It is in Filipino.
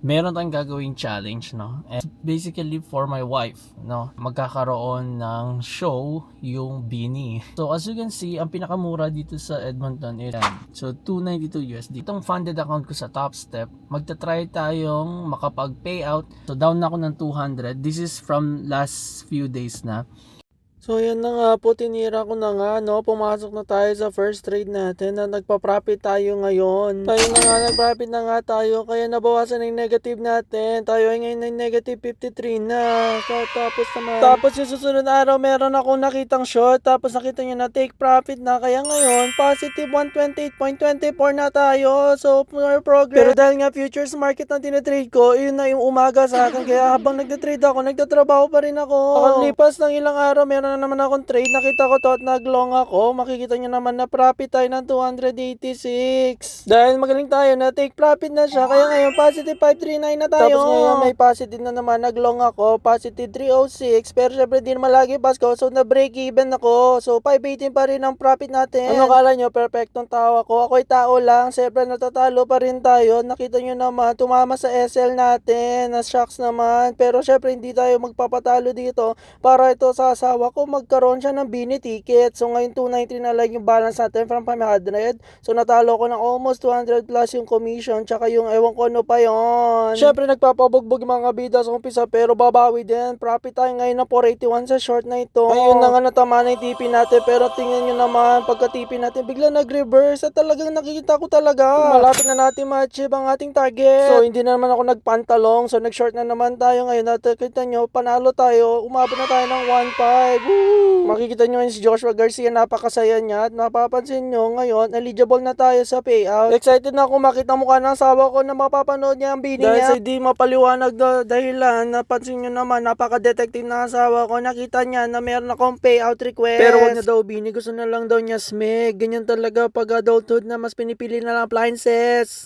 meron tayong gagawing challenge, no? And basically for my wife, no? Magkakaroon ng show yung Beanie. So as you can see, ang pinakamura dito sa Edmonton is so $292. Itong funded account ko sa Top Step, magta-try tayong makapag-payout. So down na ako ng 200. This is from last few days na. So yan na nga po, tinira ko na nga, no? Pumasok na tayo sa first trade natin na nagpa-profit tayo ngayon. Tayo na nga, nag-profit na nga tayo, kaya nabawasan yung negative natin. Tayo ay ngayon ng negative 53 na. Tapos yung susunod na araw, meron akong nakitang short, tapos nakita nyo na take profit na. Kaya ngayon, positive 128.24 na tayo. So, more progress. Pero dahil nga futures market na tinatrade ko, yun na yung umaga sa akin. Kaya habang nagtatrade ako, nagtatrabaho pa rin ako. Nakalipas ng ilang araw, meron na naman akong trade. Nakita ko to at naglong ako. Makikita nyo naman na profit tayo ng 286. Dahil magaling tayo na take profit na siya. Kaya ngayon positive 539 na tayo. Tapos ngayon may positive na naman. Naglong ako. Positive 306. Pero syempre di naman lagi Pasko. So na break even ako. So 518 pa rin ang profit natin. Ano kala nyo? Perfectong tao ako. Ako'y tao lang. Syempre natatalo pa rin tayo. Nakita nyo naman. Tumama sa SL natin. Na shocks naman. Pero syempre hindi tayo magpapatalo dito. Para ito sa asawa ko, magkaroon siya ng Beanie ticket. So ngayon 290 na lang yung balance natin from 500. So natalo ko ng almost 200 plus yung commission. Tsaka yung ewan ko ano pa yon. Syempre nagpapabugbog yung mga bida sa umpisa, pero babawi din. Profit tayo ngayon na 481 sa short na ito. Ayun na nga, natama na yung TP natin. Pero tingnan nyo naman, pagka TP natin bigla nag-reverse. At talagang nakikita ko talaga, malapit na natin ma-achieve ang ating target. So hindi na naman ako nagpantalong. So nag-short na naman tayo ngayon. At kita nyo, panalo tayo. Umabot na tayo ng 1.5. Makikita nyo si Joshua Garcia, napakasaya niya. At napapansin nyo ngayon, eligible na tayo sa payout. Excited na ako makita mukha ng asawa ko na mapapanood niya ang Beanie niya. Dahil sa di mapaliwanag na dahilan, napansin nyo naman, napaka-detective na asawa ko. Nakita niya na meron akong payout request. Pero wag na daw Beanie, gusto na lang daw niya SMEG. Ganyan talaga pag adulthood na mas pinipili na lang appliances.